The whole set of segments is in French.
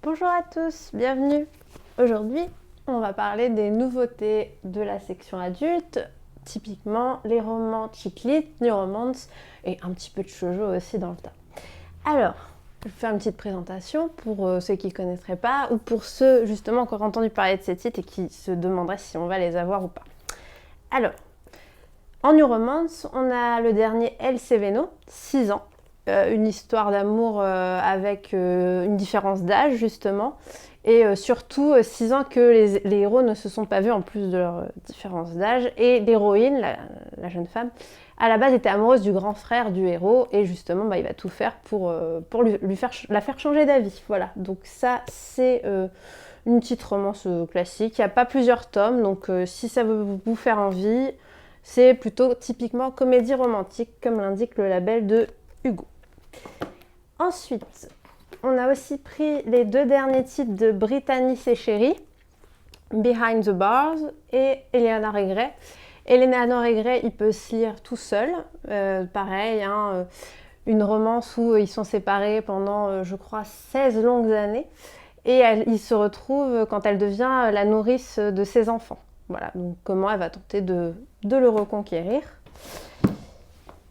Bonjour à tous, bienvenue. Aujourd'hui, on va parler des nouveautés de la section adulte, typiquement les romans chick lit, new romance et un petit peu de shoujo aussi dans le tas. Alors, je vais faire une petite présentation pour ceux qui ne connaîtraient pas ou pour ceux justement qui auraient entendu parler de ces titres et qui se demanderaient si on va les avoir ou pas. Alors, en new romance, on a le dernier El Seveno, 6 ans. Une histoire d'amour avec une différence d'âge justement et surtout 6 ans que les héros ne se sont pas vus en plus de leur différence d'âge et l'héroïne, la jeune femme, à la base était amoureuse du grand frère du héros et justement il va tout faire pour la faire changer d'avis. Voilà, donc ça c'est une petite romance classique, il n'y a pas plusieurs tomes donc si ça veut vous faire envie, c'est plutôt typiquement comédie romantique comme l'indique le label de Hugo. Ensuite, on a aussi pris les 2 derniers titres de Brittany Seccheri, Behind the Bars et Eleanor et Gray. Eleanor et Gray, il peut se lire tout seul. Pareil, une romance où ils sont séparés pendant, je crois, 16 longues années. Et il se retrouve quand elle devient la nourrice de ses enfants. Voilà, donc comment elle va tenter de le reconquérir.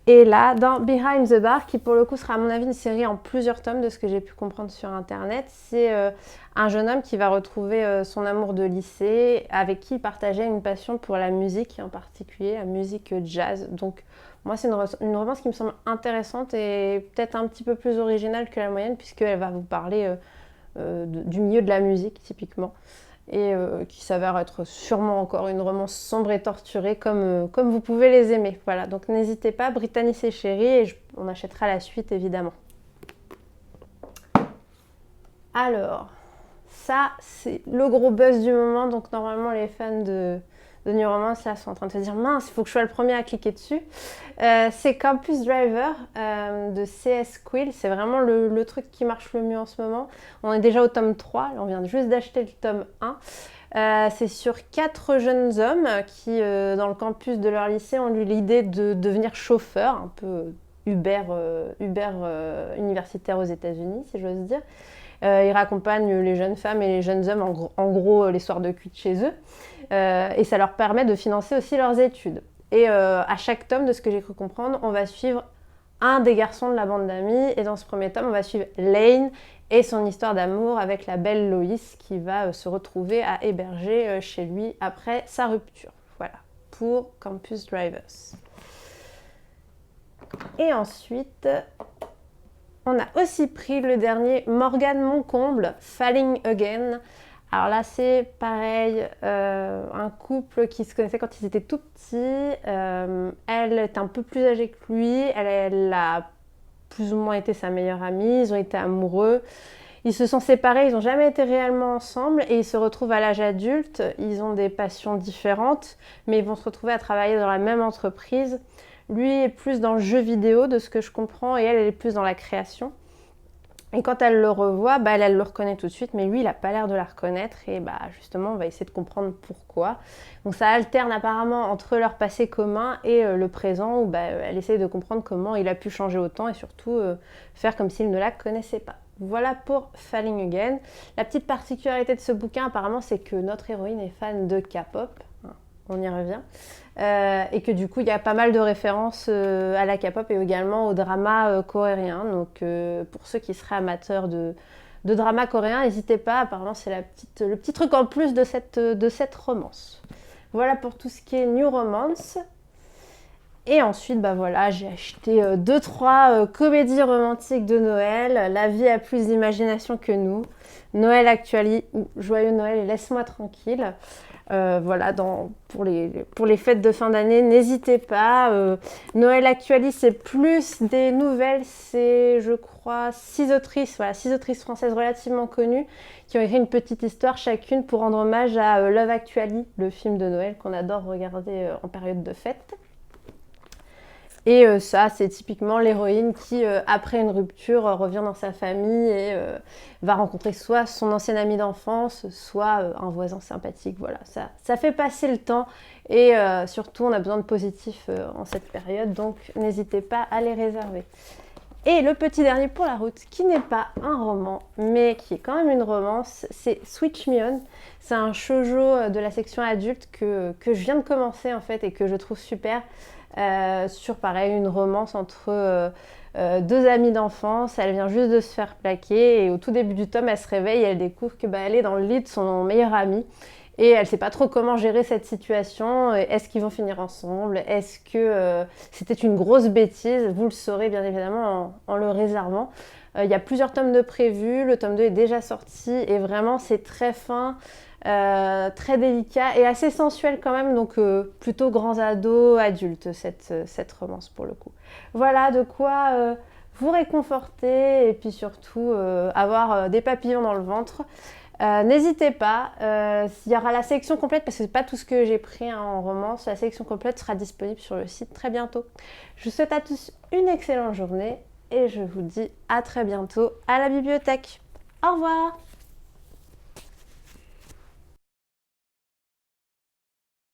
Et là, dans Behind the Bar, qui pour le coup sera à mon avis une série en plusieurs tomes de ce que j'ai pu comprendre sur internet, c'est un jeune homme qui va retrouver son amour de lycée, avec qui il partageait une passion pour la musique, en particulier la musique jazz. Donc moi c'est une romance qui me semble intéressante et peut-être un petit peu plus originale que la moyenne, puisqu'elle va vous parler du milieu de la musique typiquement. Et qui s'avère être sûrement encore une romance sombre et torturée comme vous pouvez les aimer. Voilà, donc n'hésitez pas, Brittany Seccheri, et on achètera la suite évidemment. Alors, ça c'est le gros buzz du moment, donc normalement les fans de New Romance là sont en train de se dire mince, il faut que je sois le premier à cliquer dessus. C'est Campus Driver de C.S. Quill, c'est vraiment le truc qui marche le mieux en ce moment. On est déjà au tome 3, on vient juste d'acheter le tome 1. C'est sur 4 jeunes hommes qui, dans le campus de leur lycée, ont eu l'idée de devenir chauffeurs, un peu Uber universitaire aux États-Unis, si j'ose dire. Ils raccompagnent les jeunes femmes et les jeunes hommes, en gros les soirs de cuite chez eux. Et ça leur permet de financer aussi leurs études. Et à chaque tome, de ce que j'ai cru comprendre, on va suivre un des garçons de la bande d'amis. Et dans ce premier tome, on va suivre Lane et son histoire d'amour avec la belle Loïs qui va se retrouver à héberger chez lui après sa rupture. Voilà, pour Campus Drivers. Et ensuite, on a aussi pris le dernier Morgane Moncomble, Falling Again. Alors là, c'est pareil, un couple qui se connaissait quand ils étaient tout petits. Elle est un peu plus âgée que lui. Elle a plus ou moins été sa meilleure amie. Ils ont été amoureux. Ils se sont séparés, ils n'ont jamais été réellement ensemble et ils se retrouvent à l'âge adulte. Ils ont des passions différentes, mais ils vont se retrouver à travailler dans la même entreprise. Lui est plus dans le jeu vidéo, de ce que je comprends, et elle est plus dans la création. Et quand elle le revoit, elle le reconnaît tout de suite, mais lui, il n'a pas l'air de la reconnaître. Et justement, on va essayer de comprendre pourquoi. Donc ça alterne apparemment entre leur passé commun et le présent, où elle essaye de comprendre comment il a pu changer autant et surtout faire comme s'il ne la connaissait pas. Voilà pour Falling Again. La petite particularité de ce bouquin, apparemment, c'est que notre héroïne est fan de K-pop. On y revient. Et que du coup, il y a pas mal de références à la K-pop et également au drama coréen. Donc, pour ceux qui seraient amateurs de drama coréen, n'hésitez pas. Apparemment, c'est le petit truc en plus de cette romance. Voilà pour tout ce qui est New Romance. Et ensuite, j'ai acheté 2-3 comédies romantiques de Noël. La vie a plus d'imagination que nous. Noël Actually ou Joyeux Noël et Laisse-moi tranquille. Pour les fêtes de fin d'année, n'hésitez pas. Noël Actually, c'est plus des nouvelles. C'est, je crois, 6 autrices françaises relativement connues qui ont écrit une petite histoire chacune pour rendre hommage à Love Actually, le film de Noël qu'on adore regarder en période de fête. Et ça, c'est typiquement l'héroïne qui, après une rupture, revient dans sa famille et va rencontrer soit son ancien ami d'enfance, soit un voisin sympathique. Voilà, ça fait passer le temps et surtout, on a besoin de positif en cette période, donc n'hésitez pas à les réserver. Et le petit dernier pour la route, qui n'est pas un roman, mais qui est quand même une romance, c'est Switch Me On. C'est un shoujo de la section adulte que je viens de commencer en fait et que je trouve super. Sur pareil, une romance entre deux amies d'enfance. Elle vient juste de se faire plaquer et au tout début du tome, elle se réveille et elle découvre que elle est dans le lit de son meilleur ami. Et elle ne sait pas trop comment gérer cette situation. Est-ce qu'ils vont finir ensemble? Est-ce que c'était une grosse bêtise? Vous le saurez bien évidemment en le réservant. Il y a plusieurs tomes de prévus. Le tome 2 est déjà sorti. Et vraiment, c'est très fin, très délicat et assez sensuel quand même. Donc plutôt grands ados, adultes, cette romance pour le coup. Voilà de quoi vous réconforter et puis surtout avoir des papillons dans le ventre. N'hésitez pas, il y aura la sélection complète parce que c'est pas tout ce que j'ai pris en romance. La sélection complète sera disponible sur le site très bientôt. Je vous souhaite à tous une excellente journée et je vous dis à très bientôt à la bibliothèque. Au revoir!